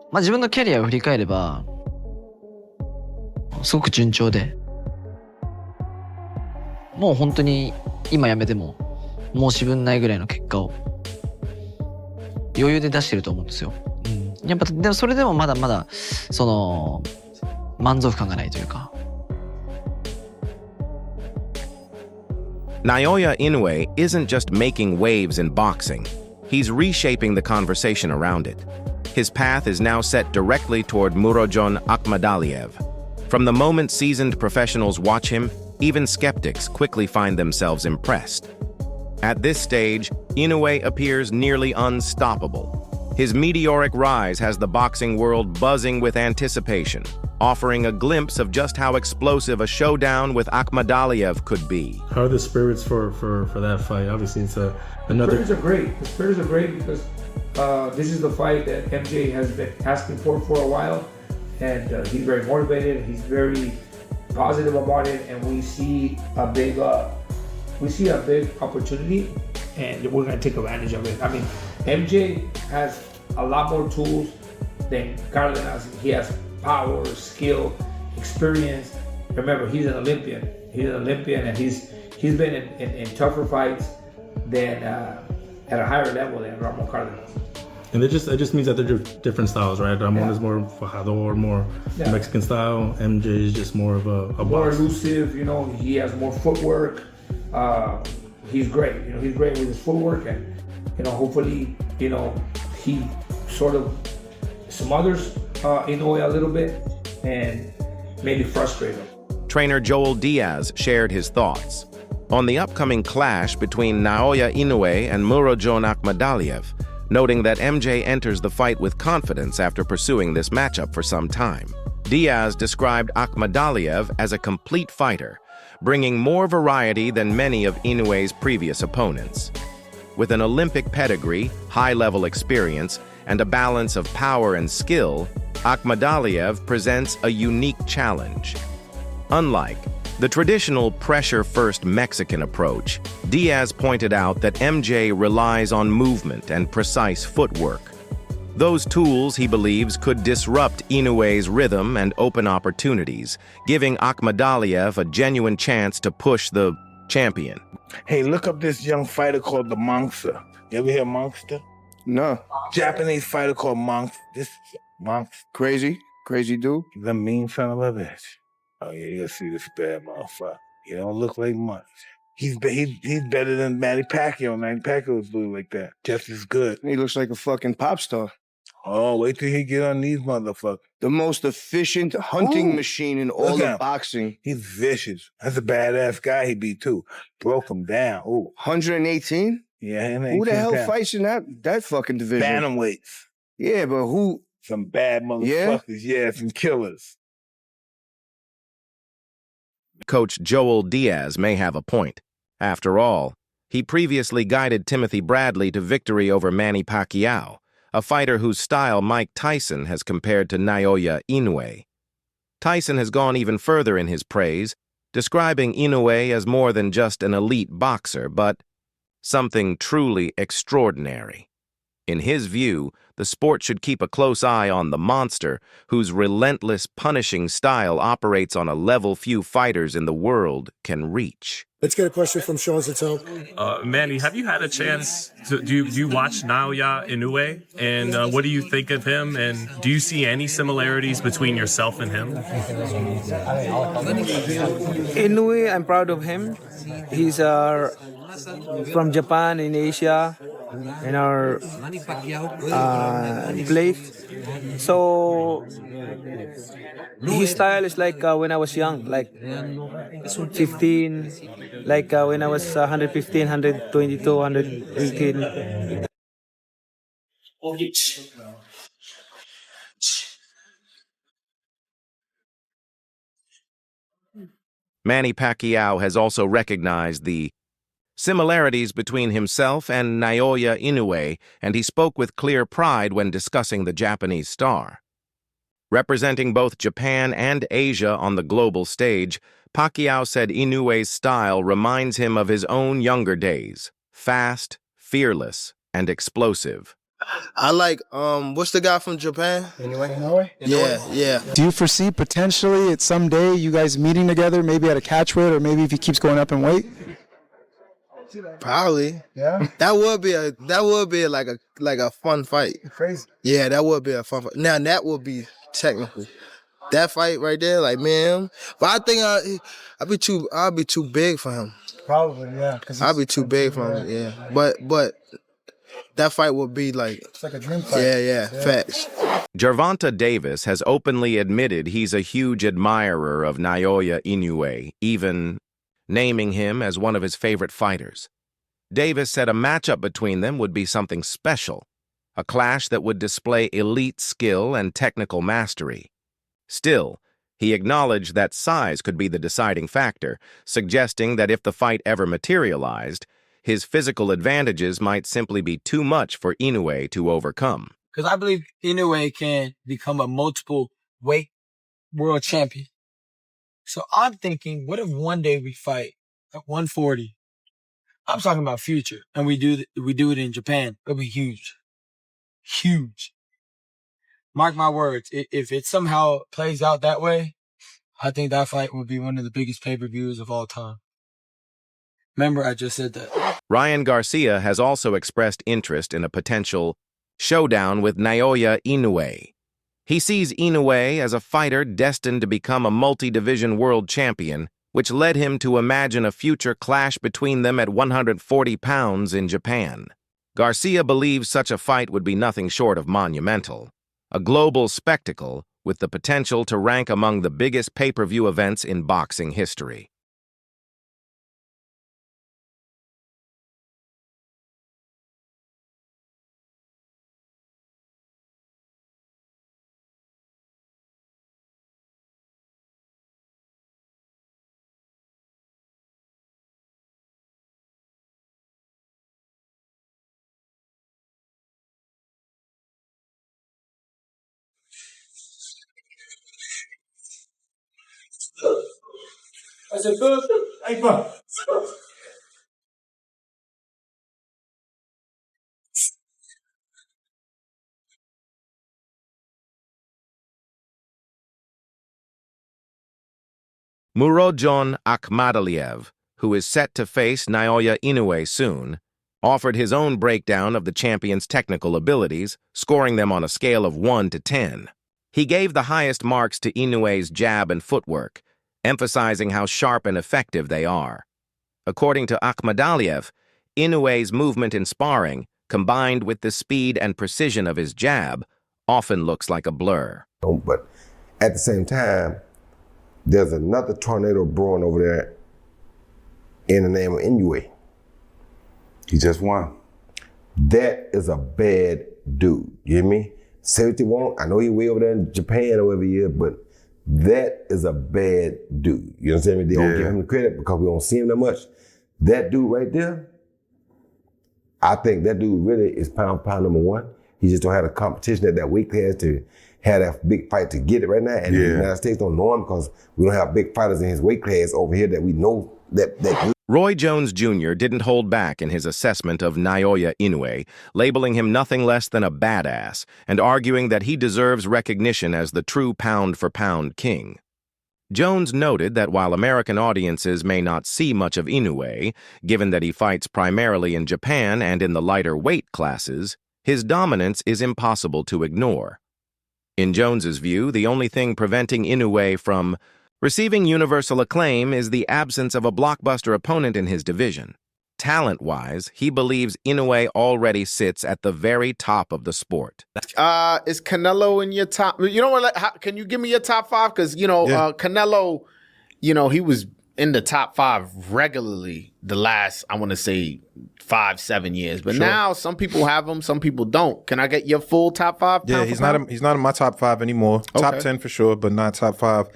まあ自分のキャリアを振り返れば、すごく順調で、もう本当に今辞めても申し分ないぐらいの結果を余裕で出してると思うんですよ。やっぱでもそれでもまだまだその満足感がないというか。Naoya Inoue isn't just making waves in boxing. He's reshaping the conversation around it. His path is now set directly toward Murodjon Akhmadaliev. From the moment seasoned professionals watch him, even skeptics quickly find themselves impressed. At this stage, Inoue appears nearly unstoppable. His meteoric rise has the boxing world buzzing with anticipation, offering a glimpse of just how explosive a showdown with Akhmadaliev could be. How are the spirits for that fight? Obviously, it's another. Spirits are great. The spirits are great because this is the fight that MJ has been asking for a while, and he's very motivated. He's very positive about it, and we see a big opportunity, and we're gonna take advantage of it. I mean, MJ has a lot more tools than Cardenas. He has power, skill, experience. Remember, he's an Olympian. And he's been in tougher fights than at a higher level than Ramon Cardenas. And it just means that they're different styles, right? Ramon is more Fajador, more Mexican style. MJ is just more of a more box. elusive. You know, he has more footwork. He's great. You know, he's great with his footwork, and hopefully, he sort of smothers Inoue a little bit and maybe frustrate him. Trainer Joel Diaz shared his thoughts on the upcoming clash between Naoya Inoue and Murodjon Akhmadaliev, noting that MJ enters the fight with confidence after pursuing this matchup for some time. Diaz described Akhmadaliev as a complete fighter, bringing more variety than many of Inoue's previous opponents. With an Olympic pedigree, high-level experience, and a balance of power and skill, Akhmadaliev presents a unique challenge. Unlike the traditional pressure-first Mexican approach, Diaz pointed out that MJ relies on movement and precise footwork. Those tools, he believes, could disrupt Inoue's rhythm and open opportunities, giving Akhmadaliev a genuine chance to push the champion. Hey, look up this young fighter called the Monster. You ever hear Monster? No. Japanese fighter called Monster. This Monster. Crazy dude. The mean son of a bitch. Oh yeah, you'll see this bad motherfucker. He don't look like much. He's better than Manny Pacquiao. Manny Pacquiao was doing like that. Just as good. He looks like a fucking pop star. Oh, wait till he get on these motherfuckers. The most efficient hunting machine in all of boxing. He's vicious. That's a badass guy he beat too. Broke him down. Ooh. 118? Yeah, who the hell fights in that fucking division? Bantamweights. Yeah, but who? Some bad motherfuckers. Yeah, some killers. Coach Joel Diaz may have a point. After all, he previously guided Timothy Bradley to victory over Manny Pacquiao, a fighter whose style Mike Tyson has compared to Naoya Inoue. Tyson has gone even further in his praise, describing Inoue as more than just an elite boxer, but something truly extraordinary. In his view, the sport should keep a close eye on the monster, whose relentless, punishing style operates on a level few fighters in the world can reach. Let's get a question from Sean Zattel. Manny, have you had a chance to do you watch Naoya Inoue, and what do you think of him, and do you see any similarities between yourself and him? Inoue, I'm proud of him. He's from Japan in Asia, in our place. So his style is like when I was young, like 15, like when I was 115, 122, 118. Manny Pacquiao has also recognized the similarities between himself and Naoya Inoue, and he spoke with clear pride when discussing the Japanese star. Representing both Japan and Asia on the global stage, Pacquiao said Inoue's style reminds him of his own younger days: fast, fearless, and explosive. I like what's the guy from Japan? Inoue? Yeah. Do you foresee potentially at some day you guys meeting together, maybe at a catch weight, or maybe if he keeps going up in weight? Probably. Yeah. That would be like a fun fight. Crazy. Yeah, that would be a fun fight. Now that would be technical. That fight right there, like man. But I think I'll be too big for him. Probably, yeah. I'll be too big for him, yeah. But that fight would be like It's like a dream fight. yeah, facts. Gervonta Davis has openly admitted he's a huge admirer of Naoya Inoue, even naming him as one of his favorite fighters. Davis said a matchup between them would be something special, a clash that would display elite skill and technical mastery. Still, he acknowledged that size could be the deciding factor, suggesting that if the fight ever materialized, his physical advantages might simply be too much for Inoue to overcome. Because I believe Inoue can become a multiple weight world champion. So I'm thinking, what if one day we fight at 140? I'm talking about future, and we do it in Japan. It'll be huge. Huge. Mark my words, if it somehow plays out that way, I think that fight will be one of the biggest pay-per-views of all time. Remember, I just said that. Ryan Garcia has also expressed interest in a potential showdown with Naoya Inoue. He sees Inoue as a fighter destined to become a multi-division world champion, which led him to imagine a future clash between them at 140 pounds in Japan. Garcia believes such a fight would be nothing short of monumental, a global spectacle with the potential to rank among the biggest pay-per-view events in boxing history. I said, good. Hey, bro. Murodjon Akhmadaliev, who is set to face Naoya Inoue soon, offered his own breakdown of the champion's technical abilities, scoring them on a scale of 1 to 10. He gave the highest marks to Inoue's jab and footwork, emphasizing how sharp and effective they are. According to Akhmadaliev, Inoue's movement in sparring, combined with the speed and precision of his jab, often looks like a blur. But at the same time, there's another tornado brewing over there in the name of Inoue. He just won. That is a bad dude. You hear me? Say what you want. I know he way over there in Japan or whatever he is, but that is a bad dude. You understand me? They don't give him the credit because we don't see him that much. That dude right there, I think that dude really is pound for pound number one. He just don't have the competition at that weight class to have that big fight to get it right now. And the United States don't know him because we don't have big fighters in his weight class over here that we know that good. Roy Jones Jr. didn't hold back in his assessment of Naoya Inoue, labeling him nothing less than a badass and arguing that he deserves recognition as the true pound-for-pound king. Jones noted that while American audiences may not see much of Inoue, given that he fights primarily in Japan and in the lighter weight classes, his dominance is impossible to ignore. In Jones's view, the only thing preventing Inoue from receiving universal acclaim is the absence of a blockbuster opponent in his division. Talent-wise, he believes Inoue already sits at the very top of the sport. Is Canelo in your top? You know what? Can you give me your top five? Because, Canelo, he was in the top five regularly the last, I want to say, 5-7 years. But now some people have him, some people don't. Can I get your full top five? Yeah, he's not in my top five anymore. Okay. Top 10 for sure, but not top five.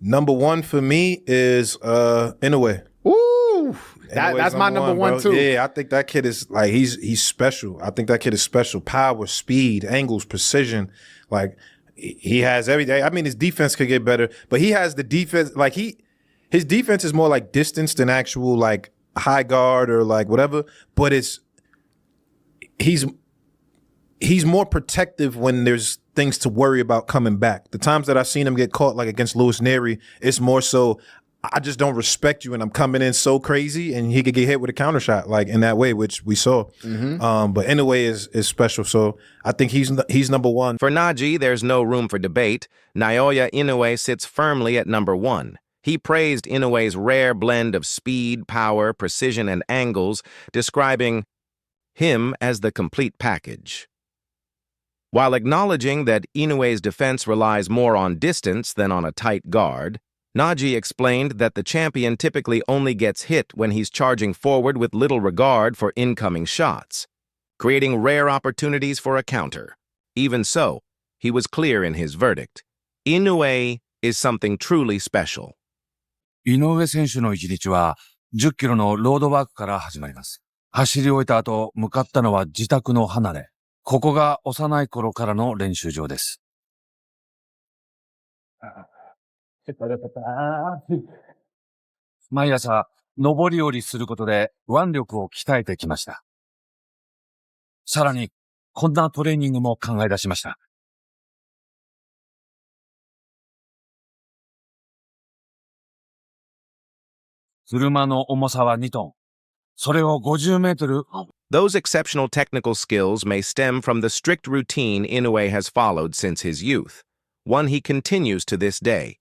Number one for me is Inoue. Ooh, that's my number one too. Yeah, I think that kid is like he's special. I think that kid is special. Power, speed, angles, precision. Like he has every day. I mean, his defense could get better, but he has the defense. Like his defense is more like distance than actual like high guard or like whatever, but he's more protective when there's things to worry about coming back. The times that I've seen him get caught, like against Louis Neri, it's more so I just don't respect you and I'm coming in so crazy, and he could get hit with a counter shot like in that way, which we saw. But Inoue is special, so I think he's number one. For Naji, there's no room for debate. Naoya Inoue sits firmly at number one. He praised Inoue's rare blend of speed, power, precision, and angles, describing him as the complete package. While acknowledging that Inoue's defense relies more on distance than on a tight guard, Naji explained that the champion typically only gets hit when he's charging forward with little regard for incoming shots, creating rare opportunities for a counter. Even so, he was clear in his verdict. Inoue is something truly special. 井上選手の一日は10キロのロードワークから始まります。走り終えた後、向かったのは自宅の離れ。ここが幼い頃からの練習場です。毎朝、上り下りすることで腕力を鍛えてきました。さらに、こんなトレーニングも考え出しました。車の重さは2トン。それを50メートル。Those exceptional technical skills may stem from the strict routine Inoue has followed since his youth, one he continues to this day.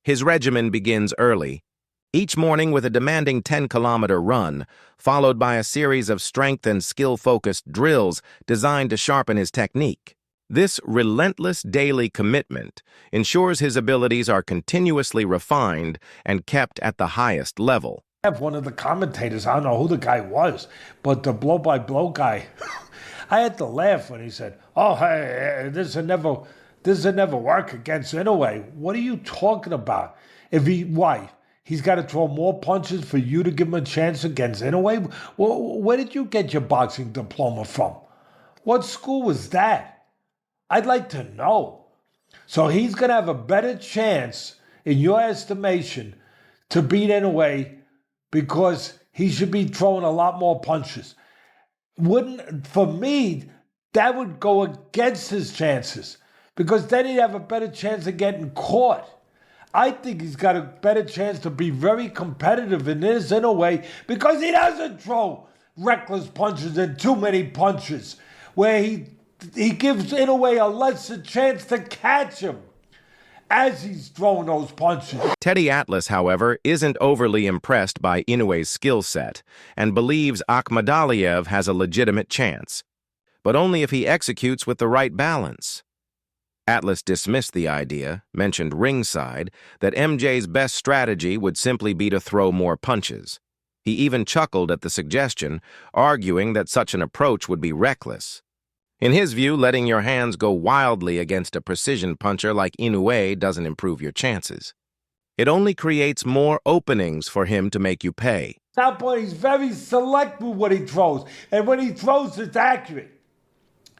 His regimen begins early, each morning with a demanding 10-kilometer run, followed by a series of strength and skill-focused drills designed to sharpen his technique. This relentless daily commitment ensures his abilities are continuously refined and kept at the highest level. I have one of the commentators, I don't know who the guy was, but the blow-by-blow guy, I had to laugh when he said, oh, hey, this will never work against Inoue. What are you talking about? Why? He's got to throw more punches for you to give him a chance against Inoue? Well, where did you get your boxing diploma from? What school was that? I'd like to know. So he's going to have a better chance, in your estimation, to beat Inoue because he should be throwing a lot more punches. For me, that would go against his chances because then he'd have a better chance of getting caught. I think he's got a better chance to be very competitive in this Inoue because he doesn't throw reckless punches and too many punches where he gives Inoue a lesser chance to catch him as he's throwing those punches. Teddy Atlas, however, isn't overly impressed by Inoue's skill set and believes Akhmadaliev has a legitimate chance, but only if he executes with the right balance. Atlas dismissed the idea, mentioned ringside, that MJ's best strategy would simply be to throw more punches. He even chuckled at the suggestion, arguing that such an approach would be reckless. In his view, letting your hands go wildly against a precision puncher like Inoue doesn't improve your chances. It only creates more openings for him to make you pay. Southpaw, he's very selective with what he throws. And when he throws, it's accurate.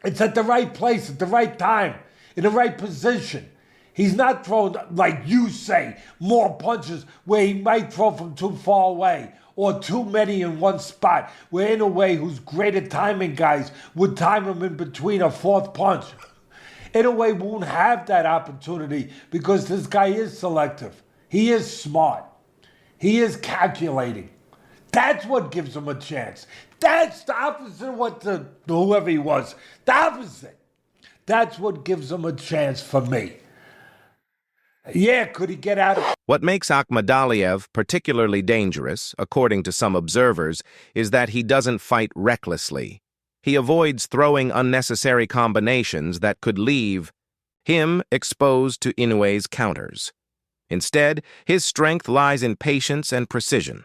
It's at the right place, at the right time, in the right position. He's not throwing, like you say, more punches where he might throw from too far away or too many in one spot, where Inoue, who's great at timing guys, would time him in between a fourth punch. Inoue won't have that opportunity because this guy is selective. He is smart. He is calculating. That's what gives him a chance. That's the opposite of what whoever he was. The opposite. That's what gives him a chance for me. Yeah, could he get out of... What makes Akhmadaliev particularly dangerous, according to some observers, is that he doesn't fight recklessly. He avoids throwing unnecessary combinations that could leave him exposed to Inoue's counters. Instead, his strength lies in patience and precision.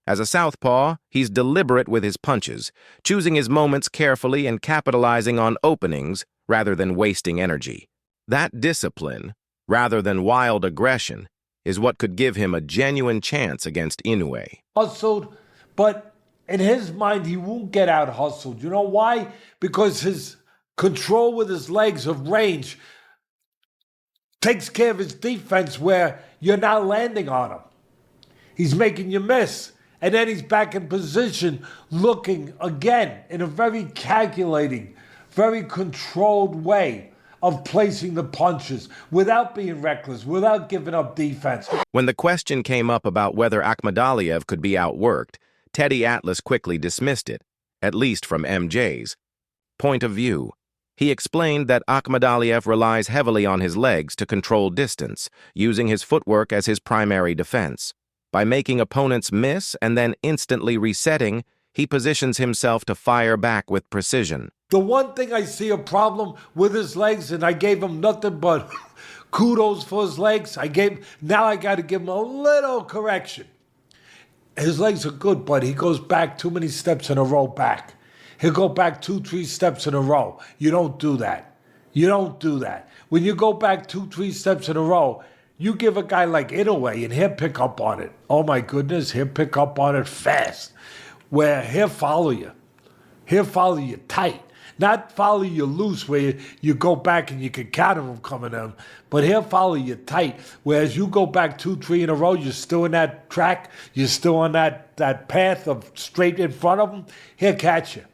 As a southpaw, he's deliberate with his punches, choosing his moments carefully and capitalizing on openings rather than wasting energy. That discipline, rather than wild aggression, is what could give him a genuine chance against Inoue. Hustled, but in his mind, he won't get out hustled. You know why? Because his control with his legs of range takes care of his defense where you're not landing on him. He's making you miss. And then he's back in position, looking again in a very calculating, very controlled way of placing the punches without being reckless, without giving up defense. When the question came up about whether Akhmadaliev could be outworked, Teddy Atlas quickly dismissed it, at least from MJ's point of view. He explained that Akhmadaliev relies heavily on his legs to control distance, using his footwork as his primary defense. By making opponents miss and then instantly resetting, he positions himself to fire back with precision. The one thing I see a problem with his legs, and I gave him nothing but kudos for his legs. Now I got to give him a little correction. His legs are good, but he goes back too many steps in a row back. He'll go back 2-3 steps in a row. You don't do that. You don't do that. When you go back 2-3 steps in a row, you give a guy like Inoue and he'll pick up on it. Oh my goodness, he'll pick up on it fast. Where he'll follow you. He'll follow you tight. Not follow you loose where you go back and you can counter him coming in, but he'll follow you tight. Whereas you go back 2-3 in a row, you're still in that track, you're still on that path of straight in front of him, he'll catch you.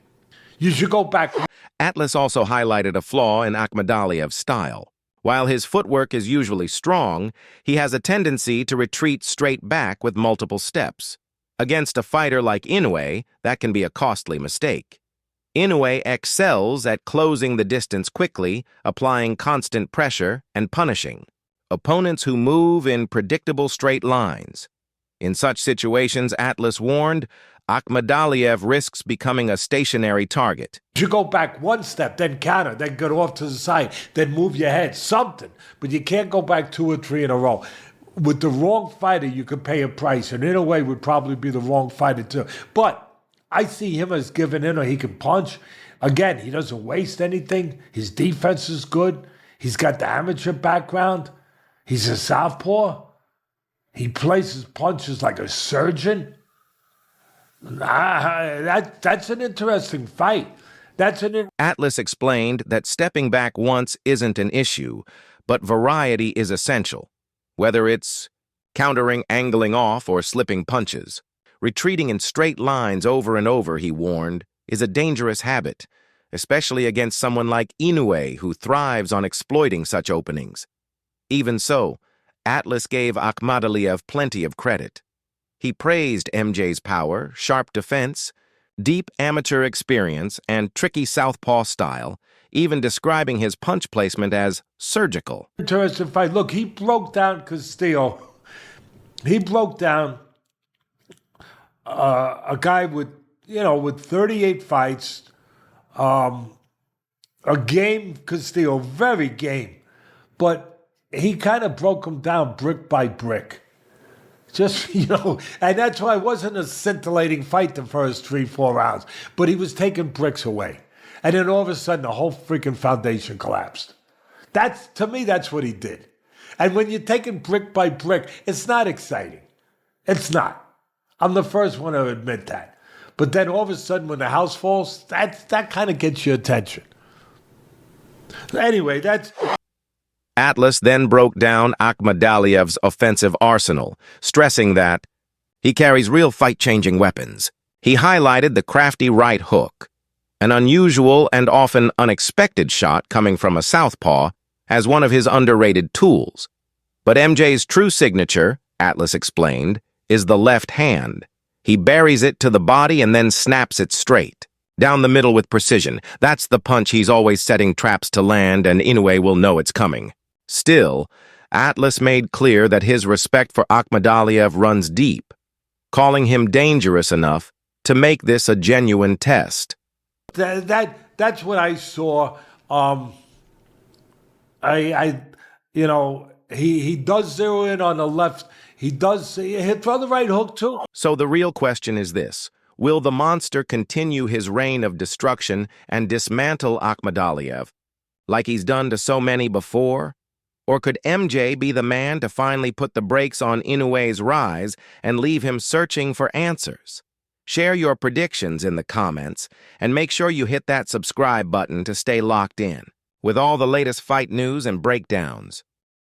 You should go back. Atlas also highlighted a flaw in Akhmadaliev's style. While his footwork is usually strong, he has a tendency to retreat straight back with multiple steps. Against a fighter like Inoue, that can be a costly mistake. Inoue excels at closing the distance quickly, applying constant pressure, and punishing opponents who move in predictable straight lines. In such situations, Atlas warned, Akhmadaliev risks becoming a stationary target. You go back one step, then counter, then go off to the side, then move your head, something. But you can't go back 2 or 3 in a row. With the wrong fighter, you could pay a price, and Inoue would probably be the wrong fighter too. But I see him as giving in, or he can punch. Again, he doesn't waste anything. His defense is good. He's got the amateur background. He's a southpaw. He places punches like a surgeon. That's an interesting fight. Atlas explained that stepping back once isn't an issue, but variety is essential. Whether it's countering, angling off, or slipping punches. Retreating in straight lines over and over, he warned, is a dangerous habit, especially against someone like Inoue, who thrives on exploiting such openings. Even so, Atlas gave Akhmadaliev plenty of credit. He praised MJ's power, sharp defense, deep amateur experience, and tricky southpaw style, even describing his punch placement as surgical. Interesting fight. Look, he broke down Castillo. He broke down a guy with 38 fights, a game Castillo, very game, but he kind of broke him down brick by brick. Just, and that's why it wasn't a scintillating fight the first 3-4 rounds, but he was taking bricks away. And then all of a sudden, the whole freaking foundation collapsed. To me, that's what he did. And when you're taking brick by brick, it's not exciting. It's not. I'm the first one to admit that. But then all of a sudden, when the house falls, that kind of gets your attention. Anyway, that's... Atlas then broke down Akhmadaliev's offensive arsenal, stressing that he carries real fight-changing weapons. He highlighted the crafty right hook, an unusual and often unexpected shot coming from a southpaw, as one of his underrated tools. But MJ's true signature, Atlas explained, is the left hand. He buries it to the body and then snaps it straight, down the middle with precision. That's the punch he's always setting traps to land, and Inoue will know it's coming. Still, Atlas made clear that his respect for Akhmadaliev runs deep, calling him dangerous enough to make this a genuine test. That's what I saw. He does zero in on the left. He'll throw the right hook too. So the real question is this: will the monster continue his reign of destruction and dismantle Akhmadaliev, like he's done to so many before? Or could MJ be the man to finally put the brakes on Inoue's rise and leave him searching for answers? Share your predictions in the comments, and make sure you hit that subscribe button to stay locked in with all the latest fight news and breakdowns.